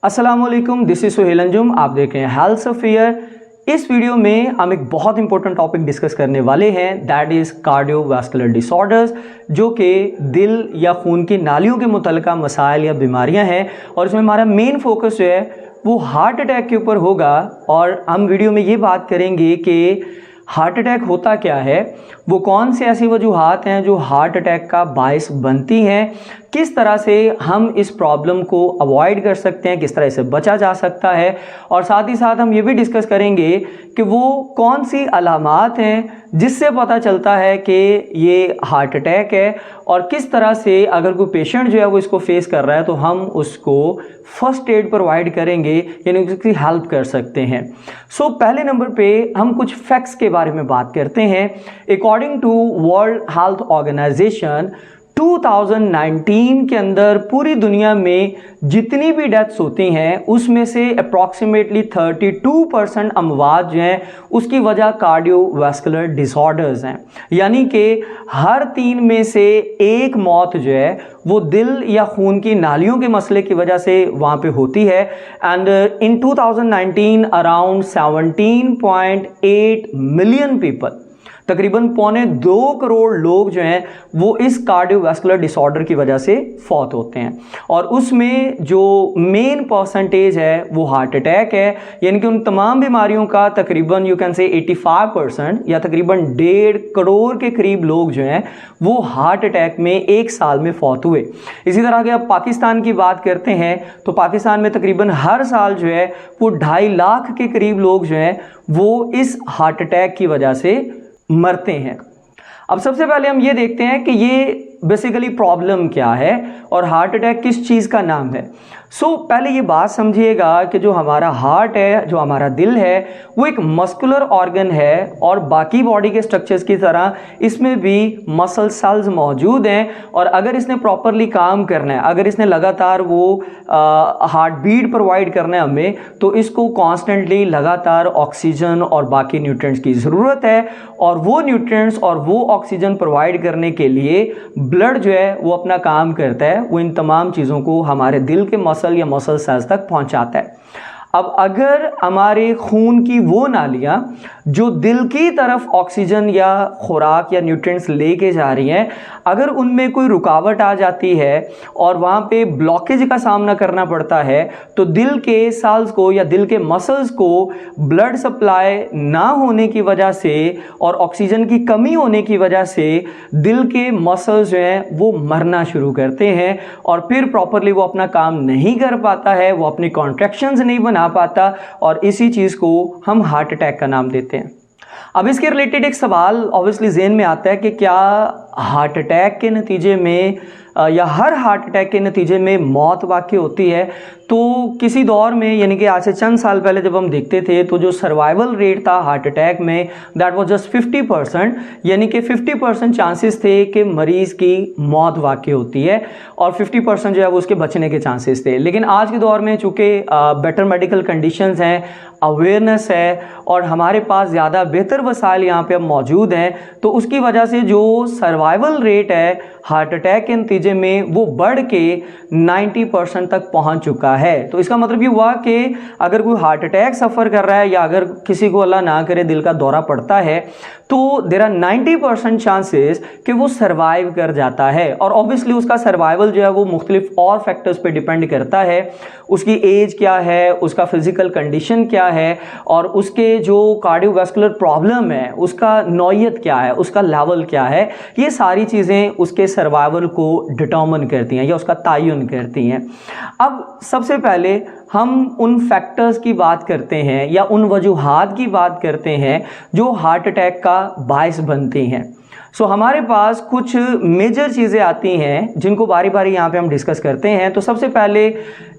अस्सलामुअलैकुम, this is Suhail Anjum. आप देख रहे हैं हेल्थ अफेयर। इस वीडियो में हम एक बहुत इंपॉर्टेंट टॉपिक डिस्कस करने वाले हैं, दैट इज कार्डियोवैस्कुलर डिसऑर्डर्स, जो कि दिल या खून की नालियों के मुतल्लिका मसाइल या बीमारियां हैं। और इसमें हमारा मेन फोकस जो है वो हार्ट अटैक के ऊपर होगा। और हम वीडियो में ये बात करेंगे कि हार्ट अटैक होता क्या है, वो कौन सी ऐसी वजूहात हैं जो हार्ट अटैक का बायस बनती हैं, किस तरह से हम इस प्रॉब्लम को अवॉइड कर सकते हैं, किस तरह से बचा जा सकता है। और साथ ही साथ हम ये भी डिस्कस करेंगे कि वो कौन सी अलामात हैं जिससे पता चलता है कि ये हार्ट अटैक है, और किस तरह से अगर कोई पेशेंट जो है वो इसको फेस कर रहा है तो हम उसको फर्स्ट एड प्रोवाइड करेंगे, यानी उसकी हेल्प कर सकते हैं। सो पहले नंबर पे हम कुछ फैक्ट्स के बारे में बात करते हैं। According to World Health Organisation 2019 के अंदर पूरी दुनिया में जितनी भी डेथ्स होती हैं उसमें से अप्रॉक्सीमेटली 32% अमवात जो हैं उसकी वजह कार्डियोवैस्कुलर डिसऑर्डर्स हैं। यानी कि हर 3 में से एक मौत जो है वो दिल या खून की नालियों के मसले की वजह से वहाँ पे होती है। And in 2019 around 17.8 million people, तकरीबन 1.25 करोड़ लोग जो हैं वो इस कार्डियोवैस्कुलर डिसऑर्डर की वजह से फौत होते हैं। और उसमें जो मेन परसेंटेज है वो हार्ट अटैक है, यानी कि उन तमाम बीमारियों का तकरीबन यू कैन से 85% या तकरीबन 1.5 करोड़ के करीब लोग जो हैं वो हार्ट अटैक में एक साल में फौत हुए। इसी तरह के अब पाकिस्तान की बात करते हैं तो पाकिस्तान में तकरीबन हर साल जो है वो 2.5 लाख के करीब लोग जो हैं वो इस हार्ट अटैक की वजह से मरते हैं। अब सबसे पहले हम ये देखते हैं कि ये बेसिकली प्रॉब्लम क्या है और हार्ट अटैक किस चीज़ का नाम है। पहले ये बात समझिएगा कि जो हमारा हार्ट है, जो हमारा दिल है, वो एक मस्कुलर ऑर्गन है और बाकी बॉडी के स्ट्रक्चर्स की तरह इसमें भी मसल सेल्स मौजूद हैं। और अगर इसने प्रॉपरली काम करना है, अगर इसने लगातार वो हार्ट बीट प्रोवाइड करना है हमें, तो इसको कॉन्स्टेंटली लगातार ऑक्सीजन और बाकी न्यूट्रिएंट्स की ज़रूरत है। और वो न्यूट्रिएंट्स और वो ऑक्सीजन प्रोवाइड करने के लिए ब्लड जो है वो अपना काम करता है, वो इन तमाम चीज़ों को हमारे दिल के मसल या मसल सेल्स तक पहुंचाता है। अब अगर हमारे खून की वो नालियां जो दिल की तरफ ऑक्सीजन या खुराक या न्यूट्रिएंट्स लेके जा रही हैं, अगर उनमें कोई रुकावट आ जाती है और वहाँ पे ब्लॉकेज का सामना करना पड़ता है, तो दिल के सेल्स को या दिल के मसल्स को ब्लड सप्लाई ना होने की वजह से और ऑक्सीजन की कमी होने की वजह से दिल के मसल्स जो हैं वो मरना शुरू करते हैं और फिर प्रॉपरली वो अपना काम नहीं कर पाता है, वो अपनी कॉन्ट्रैक्शंस नहीं बना पाता, और इसी चीज़ को हम हार्ट अटैक का नाम देते हैं। अब इसके रिलेटेड एक सवाल ऑब्वियसली ज़हन में आता है कि क्या हार्ट अटैक के नतीजे में या हर हार्ट अटैक के नतीजे में मौत वाक़ई होती है। तो किसी दौर में, यानी कि आज से चंद साल पहले जब हम देखते थे, तो जो सर्वाइवल रेट था हार्ट अटैक में दैट वाज जस्ट 50%, यानी कि 50% चांसेस थे कि मरीज़ की मौत वाक़ई होती है और 50% जो है वो उसके बचने के चांसेस थे। लेकिन आज के दौर में चूँकि बेटर मेडिकल कंडीशंस हैं, अवेयरनेस है और हमारे पास ज़्यादा बेहतर वसाइल यहाँ पे अब मौजूद हैं, तो उसकी वजह से जो सर्वाइवल रेट है हार्ट अटैक के नतीजे में वो बढ़ के 90% तक पहुंच चुका है। तो इसका मतलब ये हुआ कि अगर कोई हार्ट अटैक सफ़र कर रहा है या अगर किसी को अल्लाह ना करे दिल का दौरा पड़ता है, तो देयर आर 90% चांसेस कि वो सर्वाइव कर जाता है। और ऑब्वियसली उसका सर्वाइवल जो है वो मुख्तलिफ और फैक्टर्स पे डिपेंड करता है। उसकी एज क्या है, उसका फिजिकल कंडीशन क्या है, और उसके जो कार्डियोवैस्कुलर प्रॉब्लम है उसका नौयत क्या है, उसका लेवल क्या है, ये सारी चीज़ें उसके सर्वाइवल को डिटर्मिन करती हैं या उसका तयन करती हैं। अब सबसे पहले हम उन फैक्टर्स की बात करते हैं या उन वजूहात की बात करते हैं जो हार्ट अटैक का बायस बनती हैं। हमारे पास कुछ मेजर चीज़ें आती हैं जिनको बारी बारी यहाँ पे हम डिस्कस करते हैं। तो सबसे पहले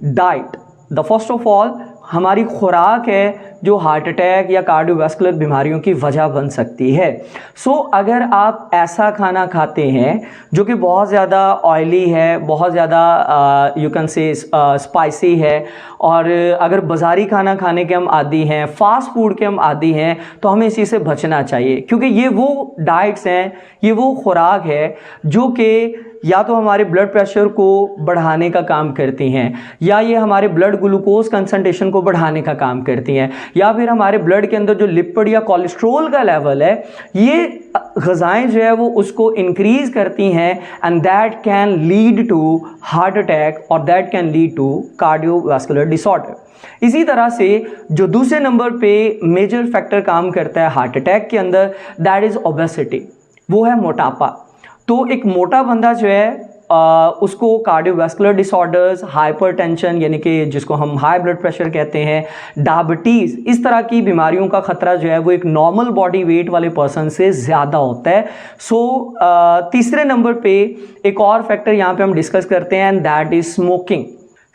diet, the first of all हमारी खुराक है जो हार्ट अटैक या कार्डियोवैस्कुलर बीमारियों की वजह बन सकती है। अगर आप ऐसा खाना खाते हैं जो कि बहुत ज़्यादा ऑयली है, बहुत ज़्यादा यू कैन से स्पाइसी है, और अगर बाज़ारी खाना खाने के हम आदी हैं, फास्ट फूड के हम आदी हैं, तो हमें इसी से बचना चाहिए, क्योंकि ये वो डाइट्स हैं, ये वो खुराक है जो कि या तो हमारे ब्लड प्रेशर को बढ़ाने का काम करती हैं, या ये हमारे ब्लड ग्लूकोज कंसंट्रेशन को बढ़ाने का काम करती हैं, या फिर हमारे ब्लड के अंदर जो लिपिड या कोलेस्ट्रॉल का लेवल है ये ग़िज़ाएं जो है वो उसको इंक्रीज करती हैं, and that can lead to heart attack और that can lead to cardiovascular disorder. इसी तरह से जो दूसरे नंबर पे मेजर फैक्टर काम करता है हार्ट अटैक के अंदर, दैट इज़ ओबेसिटी, वो है मोटापा। तो एक मोटा बंदा जो है उसको कार्डियोवैस्कुलर डिसऑर्डर्स, हाइपरटेंशन यानी कि जिसको हम हाई ब्लड प्रेशर कहते हैं, डायबिटीज़, इस तरह की बीमारियों का खतरा जो है वो एक नॉर्मल बॉडी वेट वाले पर्सन से ज़्यादा होता है। तीसरे नंबर पे एक और फैक्टर यहाँ पे हम डिस्कस करते हैं, and that is smoking.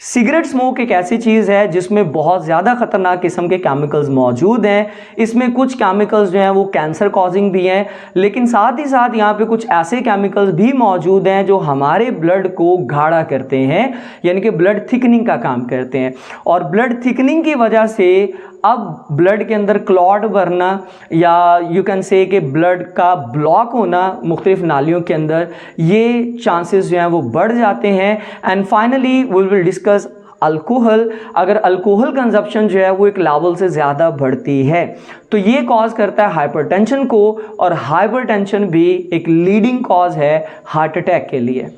Cigarette smoke एक ऐसी चीज़ है जिसमें बहुत ज़्यादा खतरनाक किस्म के केमिकल्स मौजूद हैं। इसमें कुछ केमिकल्स जो हैं वो कैंसर कॉजिंग भी हैं, लेकिन साथ ही साथ यहाँ पे कुछ ऐसे केमिकल्स भी मौजूद हैं जो हमारे ब्लड को गाढ़ा करते हैं, यानी कि ब्लड थिकनिंग का काम करते हैं। और ब्लड थिकनिंग की वजह से अब ब्लड के अंदर क्लॉट भरना या यू कैन से कि ब्लड का ब्लॉक होना मुख्तलिफ नालियों के अंदर, ये चांसेस जो हैं वो बढ़ जाते हैं। And finally we will discuss alcohol. अगर अल्कोहल कंजप्शन जो है वो एक लेवल से ज़्यादा बढ़ती है तो ये कॉज करता है हाइपरटेंशन को, और हाइपरटेंशन भी एक लीडिंग कॉज है हार्ट अटैक के लिए।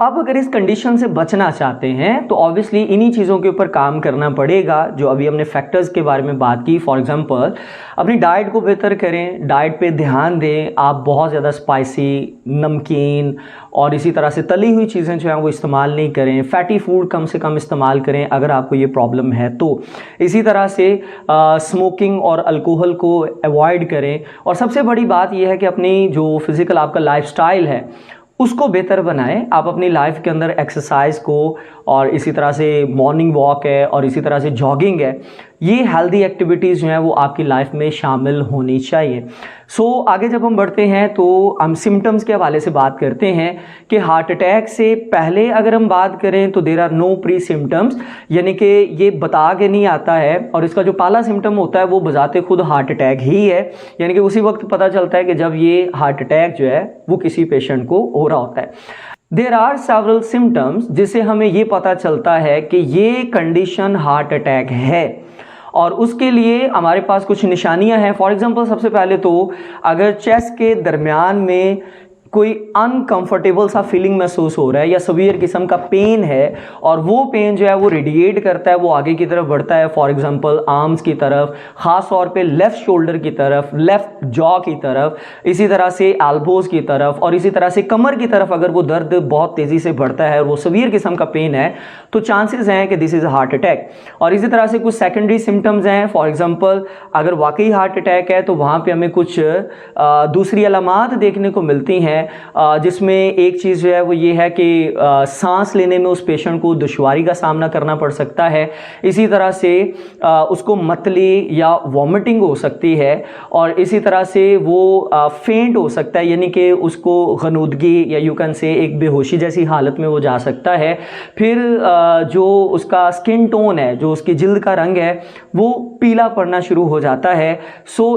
अब अगर इस कंडीशन से बचना चाहते हैं तो ऑब्वियसली इन्हीं चीज़ों के ऊपर काम करना पड़ेगा जो अभी हमने फैक्टर्स के बारे में बात की। फॉर एग्जांपल अपनी डाइट को बेहतर करें, डाइट पे ध्यान दें, आप बहुत ज़्यादा स्पाइसी, नमकीन और इसी तरह से तली हुई चीज़ें जो हैं वो इस्तेमाल नहीं करें, फैटी फूड कम से कम इस्तेमाल करें अगर आपको ये प्रॉब्लम है तो। इसी तरह से स्मोकिंग और अल्कोहल को अवॉइड करें, और सबसे बड़ी बात यह है कि अपनी जो फिज़िकल आपका लाइफस्टाइल है उसको बेहतर बनाएं। आप अपनी लाइफ के अंदर एक्सरसाइज को, और इसी तरह से मॉर्निंग वॉक है और इसी तरह से जॉगिंग है, ये हेल्दी एक्टिविटीज़ जो हैं वो आपकी लाइफ में शामिल होनी चाहिए। आगे जब हम बढ़ते हैं तो हम सिम्टम्स के हवाले से बात करते हैं कि हार्ट अटैक से पहले अगर हम बात करें तो there are no pre symptoms, यानी कि ये बता के नहीं आता है, और इसका जो पहला सिम्टम होता है वो बजाते खुद हार्ट अटैक ही है, यानी कि उसी वक्त पता चलता है कि जब ये हार्ट अटैक जो है वो किसी पेशेंट को हो रहा होता है। देयर आर सेवरल सिम्टम्स जिससे हमें ये पता चलता है कि ये कंडीशन हार्ट अटैक है, और उसके लिए हमारे पास कुछ निशानियां हैं। फॉर एग्जांपल सबसे पहले तो अगर चेस्ट के दरमियान में कोई अनकंफर्टेबल सा फीलिंग महसूस हो रहा है या सवियर किस्म का पेन है, और वो पेन जो है वो रेडिएट करता है, वो आगे की तरफ बढ़ता है, फॉर एग्जांपल आर्म्स की तरफ, ख़ास तौर पे लेफ़्ट शोल्डर की तरफ, लेफ़्ट जॉ की तरफ, इसी तरह से एल्बोज़ की तरफ, और इसी तरह से कमर की तरफ अगर वो दर्द बहुत तेज़ी से बढ़ता है और वो सवियर किस्म का पेन है तो चांसेस हैं कि दिस इज़ हार्ट अटैक। और इसी तरह से कुछ सेकेंडरी सिम्टम्स हैं, फॉर एग्जाम्पल अगर वाकई हार्ट अटैक है तो वहाँ पर हमें कुछ दूसरी अलामात देखने को मिलती हैं, जिसमें एक चीज़ जो है वो ये है कि सांस लेने में उस पेशेंट को दुश्वारी का सामना करना पड़ सकता है। इसी तरह से उसको मतली या वॉमिटिंग हो सकती है, और इसी तरह से वो फेंट हो सकता है, यानी कि उसको गनूदगी या यू कैन से एक बेहोशी जैसी हालत में वो जा सकता है। फिर जो उसका स्किन टोन है, जो उसकी जिल्द का रंग है, वो पीला पड़ना शुरू हो जाता है।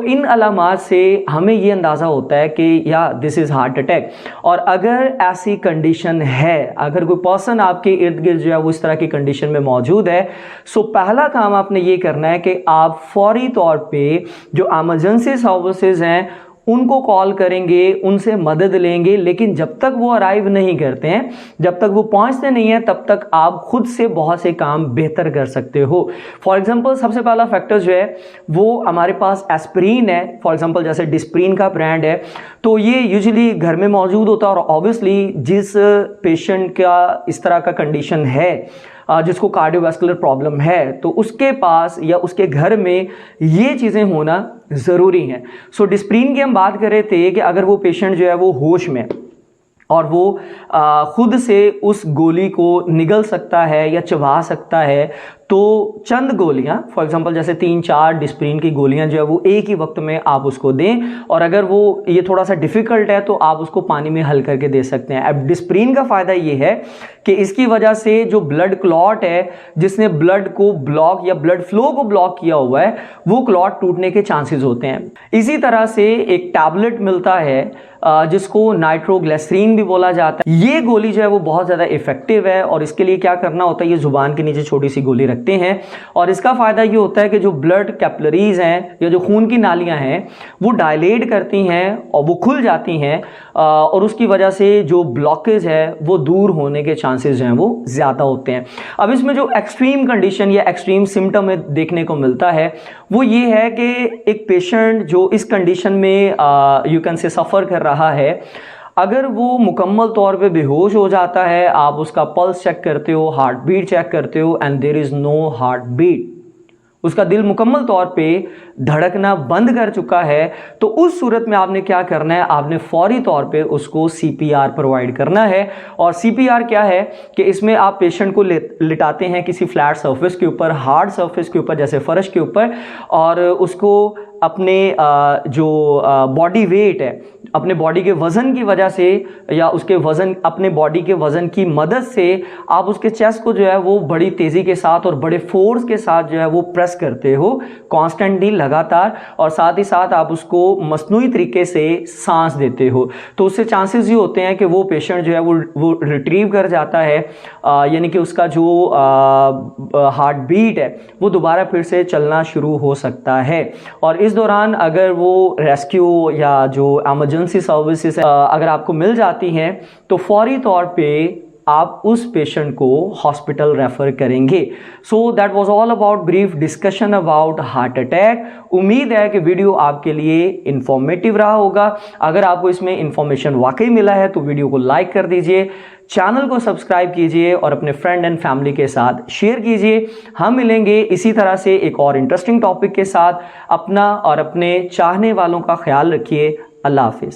इन अलामात से हमें ये अंदाज़ा होता है कि या दिस इज़ हार्ट अटैक। और अगर ऐसी कंडीशन है, अगर कोई पर्सन आपके इर्द गिर्द जो है वो इस तरह की कंडीशन में मौजूद है, पहला काम आपने ये करना है कि आप फौरी तौर पे जो इमरजेंसी सर्विसेज हैं उनको कॉल करेंगे, उनसे मदद लेंगे, लेकिन जब तक वो अराइव नहीं करते हैं, जब तक वो पहुंचते नहीं हैं, तब तक आप खुद से बहुत से काम बेहतर कर सकते हो। फॉर एग्जांपल सबसे पहला फैक्टर जो है वो हमारे पास एस्प्रीन है। फॉर एग्जांपल जैसे डिस्प्रीन का ब्रांड है, तो ये यूजुअली घर में मौजूद होता है, और ऑब्वियसली जिस पेशेंट का इस तरह का कंडीशन है, जिसको कार्डियोवैस्कुलर प्रॉब्लम है, तो उसके पास या उसके घर में ये चीज़ें होना ज़रूरी हैं। डिस्प्रीन की हम बात कर रहे थे कि अगर वो पेशेंट जो है वो होश में और वो खुद से उस गोली को निगल सकता है या चबा सकता है, तो चंद गोलियां, फॉर एग्जांपल जैसे 3-4 डिस्प्रिन की गोलियां जो है वो एक ही वक्त में आप उसको दें, और अगर वो ये थोड़ा सा डिफिकल्ट है तो आप उसको पानी में हल करके दे सकते हैं। अब डिस्प्रिन का फायदा ये है कि इसकी वजह से जो ब्लड क्लॉट है, जिसने ब्लड को ब्लॉक या ब्लड फ्लो को ब्लॉक किया हुआ है, वो क्लॉट टूटने के चांसेस होते हैं। इसी तरह से एक टैबलेट मिलता है जिसको नाइट्रोग्लिसरीन भी बोला जाता है। ये गोली जो है वो बहुत ज़्यादा इफेक्टिव है, और इसके लिए क्या करना होता है, ये जुबान के नीचे छोटी सी गोली रखते हैं, और इसका फ़ायदा ये होता है कि जो ब्लड कैपिलरीज हैं या जो खून की नालियां हैं वो डायलेट करती हैं और वो खुल जाती हैं, और उसकी वजह से जो ब्लॉकेज है वो दूर होने के चांसेस जो हैं वो ज़्यादा होते हैं। अब इसमें जो एक्सट्रीम कंडीशन या एक्सट्रीम सिम्टम देखने को मिलता है वो ये है कि एक पेशेंट जो इस कंडीशन में यू कैन से सफ़र कर रहा है, अगर वो मुकम्मल तौर पे बेहोश हो जाता है, आप उसका पल्स चेक करते हो, हार्ट बीट चेक करते हो, and there is no heart beat, उसका दिल मुकम्मल तौर पे धड़कना बंद कर चुका है, तो उस सूरत में आपने क्या करना है, आपने फौरी तौर पे उसको CPR प्रोवाइड करना है। और CPR क्या है कि इसमें आप पेशेंट को लिटाते हैं किसी फ्लैट सरफेस के ऊपर, हार्ड सरफेस के ऊपर जैसे फर्श के ऊपर, और उसको अपने जो बॉडी वेट है, अपने बॉडी के वज़न की वजह से या उसके वज़न, अपने बॉडी के वज़न की मदद से आप उसके चेस्ट को जो है वो बड़ी तेज़ी के साथ और बड़े फोर्स के साथ जो है वो प्रेस करते हो कॉन्स्टेंटली, लगातार, और साथ ही साथ आप उसको मसनूई तरीके से सांस देते हो। तो उससे चांसेस ये होते हैं कि वो पेशेंट जो है वो रिट्रीव कर जाता है, यानी कि उसका जो हार्ट बीट है वो दोबारा फिर से चलना शुरू हो सकता है। और इस दौरान अगर वो रेस्क्यू या जो इमरजेंसी सर्विसेज अगर आपको मिल जाती हैं तो फौरी तौर पे आप उस पेशेंट को हॉस्पिटल रेफर करेंगे। So that was all about brief discussion about heart attack. उम्मीद है कि वीडियो आपके लिए इंफॉर्मेटिव रहा होगा। अगर आपको इसमें इंफॉर्मेशन वाकई मिला है तो वीडियो को लाइक कर दीजिए, चैनल को सब्सक्राइब कीजिए और अपने फ्रेंड एंड फैमिली के साथ शेयर कीजिए। हम मिलेंगे इसी तरह से एक और इंटरेस्टिंग टॉपिक के साथ। अपना और अपने चाहने वालों का ख्याल रखिए। अल्लाह हाफिज़।